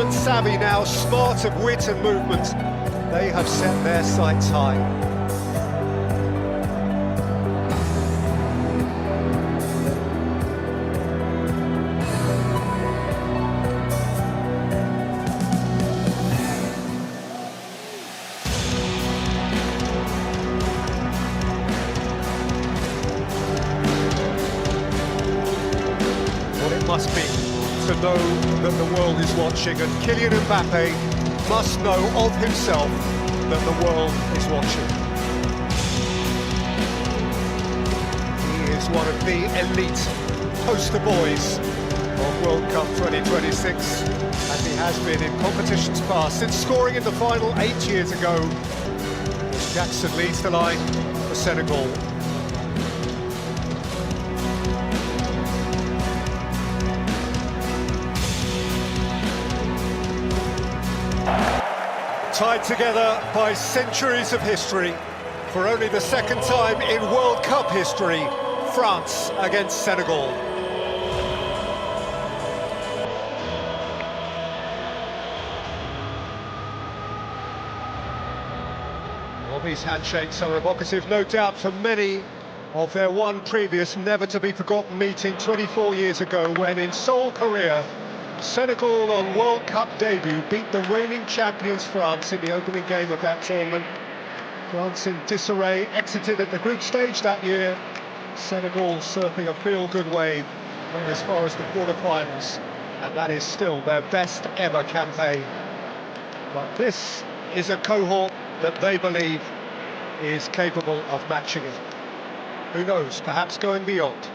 instrument savvy now, smart of wit and movement. They have set their sights high. What it must be to know that the world is watching, and Kylian Mbappe must know of himself that the world is watching. He is one of the elite poster boys of World Cup 2026, and he has been in competitions past, since scoring in the final 8 years ago as Jackson leads the line for Senegal. Tied together by centuries of history, for only the second time in World Cup history, France against Senegal. Well, these handshakes are evocative, no doubt, for many of their one previous never-to-be-forgotten meeting 24 years ago, when in Seoul, Korea, Senegal on World Cup debut beat the reigning champions France in the opening game of that tournament. France in disarray exited at the group stage that year. Senegal surfing a feel-good wave, went as far as the quarter-finals, and that is still their best ever campaign. But this is a cohort that they believe is capable of matching it. Who knows, perhaps going beyond.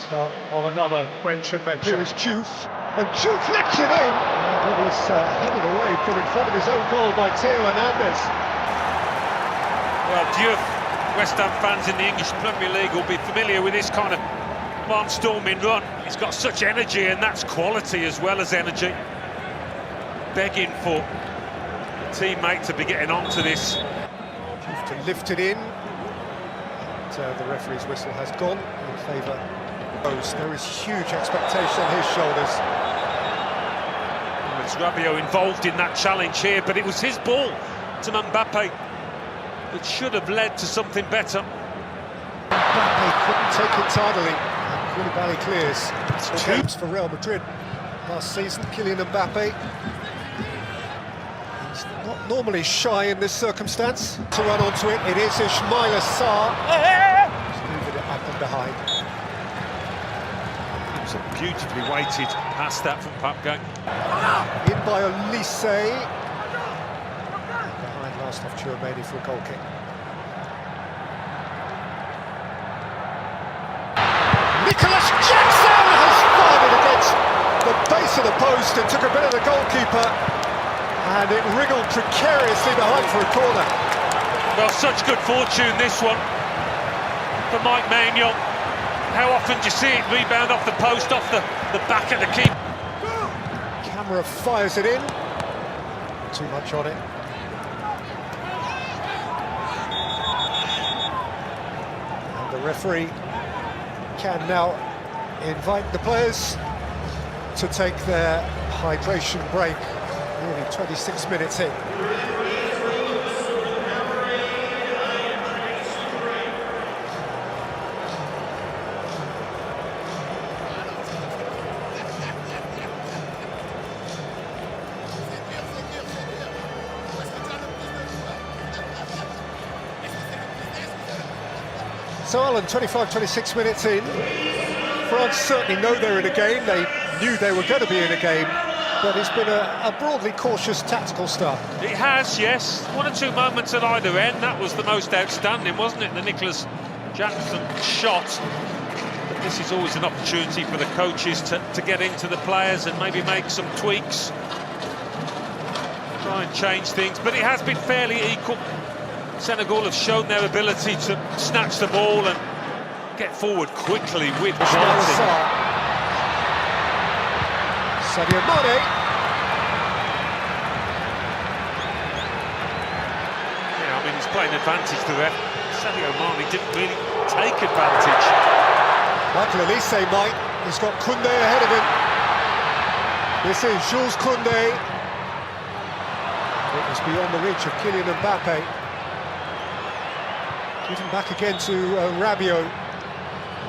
Start of another French adventure. Here is Diouf, and Diouf flicks it in! And he's headed away from in front of his own goal by Theo Hernandez. Well, Diouf, West Ham fans in the English Premier League will be familiar with this kind of barnstorming run. He's got such energy, and that's quality as well as energy. Begging for a teammate to be getting onto this. Diouf to lift it in. And, the referee's whistle has gone in favour. There is huge expectation on his shoulders. Well, it's Rabiot involved in that challenge here, but it was his ball to Mbappe that should have led to something better. Mbappe couldn't take it tidily, and Koulibaly clears. It's games for Real Madrid last season. Kylian Mbappe, he's not normally shy in this circumstance. To run onto it, it is Ismail Assar. He's moving it up and behind. Beautifully weighted past that from Mbappe. In by Olise. Behind last off Chouameni for a goal kick. Nicholas Jackson has fired it against the base of the post and took a bit of the goalkeeper, and it wriggled precariously behind for a corner. Well, such good fortune this one for Mike Maignan. How often do you see it rebound off the post, off the back of the keeper? Camera fires it in. Too much on it. And the referee can now invite the players to take their hydration break. Nearly 26 minutes in. So Alan, 25-26 minutes in, France certainly know they're in a game. They knew they were going to be in a game, but it's been a broadly cautious tactical start. It has, yes. One or two moments at either end. That was the most outstanding, wasn't it? The Nicholas Jackson shot. But this is always an opportunity for the coaches to get into the players and maybe make some tweaks. Try and change things, but it has been fairly equal. Senegal have shown their ability to snatch the ball and get forward quickly with quality. Sadio Mane. Yeah, I mean, he's playing advantage to that. Sadio Mane didn't really take advantage. Michael Elise might. He's got Koundé ahead of him. This is Jules Koundé. It was beyond the reach of Kylian Mbappe. Given back again to Rabiot.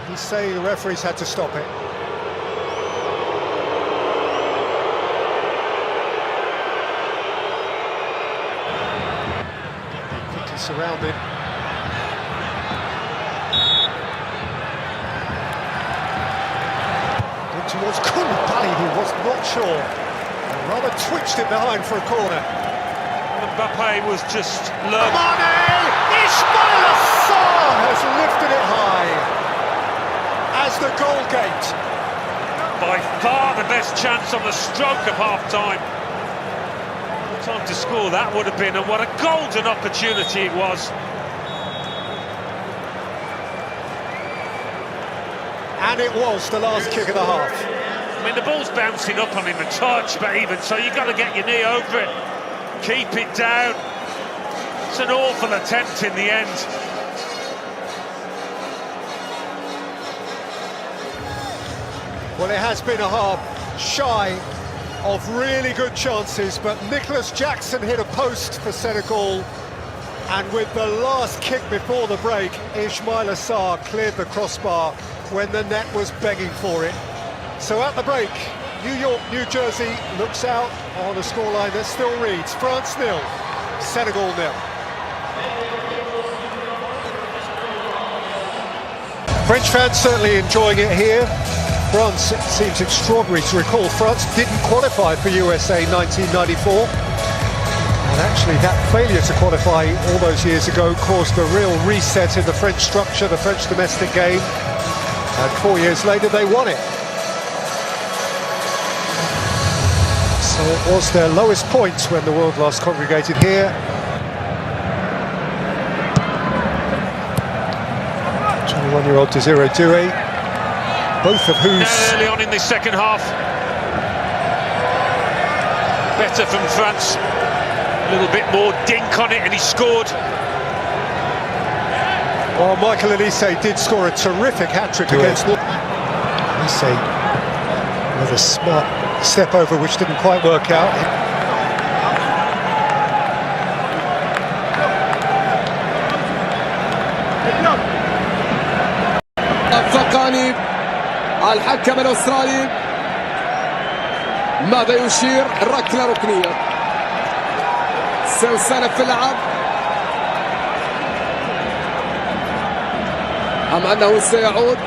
He's saying the referees had to stop it. Quickly surrounded. In towards Koulibaly, who was not sure. And rather twitched it behind for a corner. Mbappe was just low. Mane! Ismail Assar has lifted it high as the goal gate. By far the best chance on the stroke of half-time. What time to score that would have been, and what a golden opportunity it was. And it was the last kick of the half. I mean, the ball's bouncing up on him a touch, but even so, you've got to get your knee over it. Keep it down. It's an awful attempt in the end. Well, it has been a half shy of really good chances, but Nicholas Jackson hit a post for Senegal, and with the last kick before the break, Ismail Assar cleared the crossbar when the net was begging for it. So at the break, New York, New Jersey looks out on a scoreline that still reads France 0, Senegal 0. French fans certainly enjoying it here. France, it seems extraordinary to recall, France didn't qualify for USA 1994. And actually that failure to qualify all those years ago caused a real reset in the French structure, the French domestic game. And 4 years later they won it. So it was their lowest point when the world last congregated here. 21-year-old Desiree Doué, both of whose... Early on in this second half. Better from France. A little bit more dink on it and he scored. Well, Michael Elise did score a terrific hat-trick against... Elise, with a smart step over which didn't quite work out. الثقاني الحكم الأسترالي ماذا يشير؟ ركلة ركنية سوسنة في اللعب أم أنه سيعود؟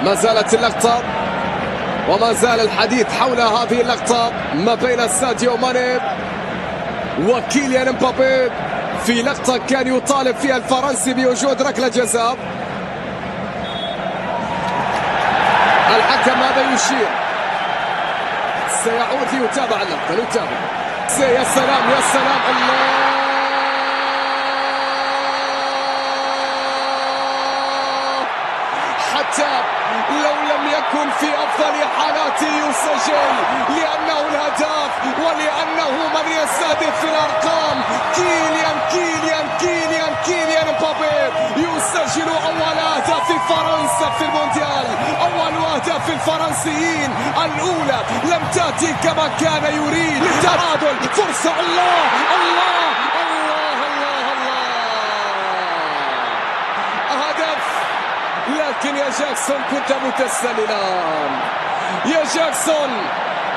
ما زالت اللقطة وما زال الحديث حول هذه اللقطة ما بين ساديو ماني وكيليان مبابي في لقطة كان يطالب فيها الفرنسي بوجود ركلة جزاء. الحكم ماذا يشير؟ سيعود ليتابع اللقطة. نتابع. يا سلام يا سلام الله حتى لو لم يكن في أفضل حالاته يسجل لأنه الهداف ولأنه من يستهدف في الأرقام. كيليان مبابي يسجل أول أهداف فرنسا في المونديال، أول أهداف الفرنسيين الأولى لم تأتي كما كان يريد. للتعادل فرصة. الله الله الله الله الله هدف. لكن يا جاكسون كنت متسللا. يا جاكسون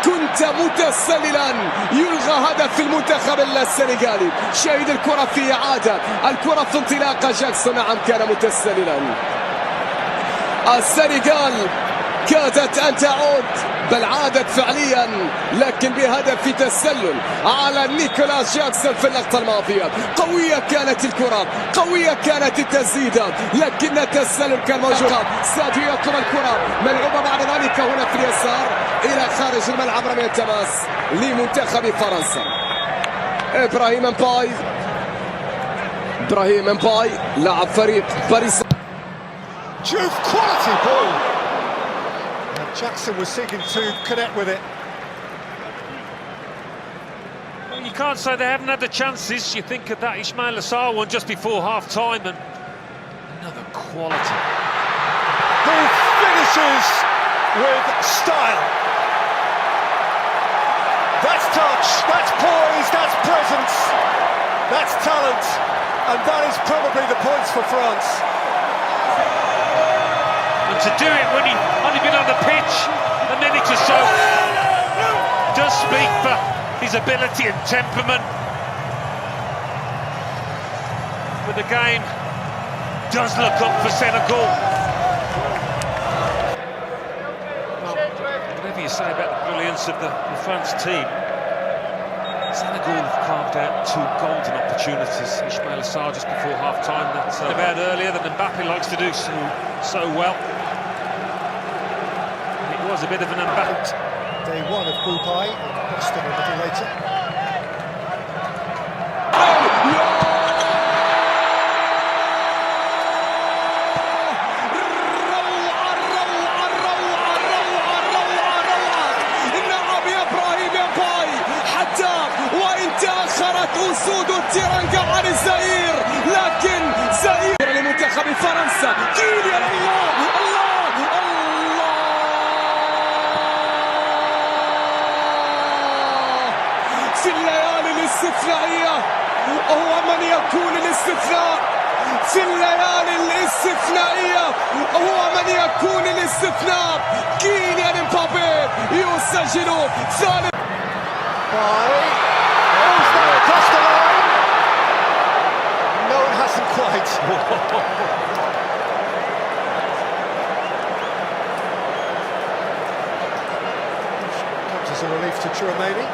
كنت متسللا. يلغى هدف في المنتخب السنغالي. شاهد الكرة في إعادة، الكرة في انطلاقة. جاكسون نعم كان متسللا. السنغال كادت أن تعود، بل عادت فعليا، لكن بهدف في تسلل على نيكولاس جاكسون في اللقطة الماضية. قوية كانت الكرة، قوية كانت التسديدة، لكن التسلل كان موجود. ساديو يطلب الكرة ملعوبة بعد ذلك هنا في اليسار إلى خارج الملعب. رمي التماس لمنتخب فرنسا. إبراهيم مباي لاعب فريق باريس. Juve quality ball. Jackson was seeking to connect with it. Well, you can't say they haven't had the chances. You think of that Ismail Assar one just before half-time, and another quality. Who finishes with style. That's touch, that's poise, that's presence, that's talent, and that is probably the points for France. And to do it when he'd only been on the pitch a minute or so does speak for his ability and temperament. But the game does look up for Senegal. Well, whatever you say about the brilliance of the France team, Senegal have carved out two golden opportunities. Ismail Assar just before half-time, that's about earlier, than Mbappe likes to do so well. It was a bit of an Mbappe. Day one of Group I in Boston a little later. أسود التيرانجا عن الزئير، لكن زئير لمنتخب فرنسا. كيليان، الله الله الله، في الليالي الاستثنائية هو من يكون الاستثناء، في الليالي الاستثنائية هو من يكون الاستثناء. كيليان امبابي يسجل ثالث. Crossed the line. No, it hasn't quite. Comes as a relief to Chouameni.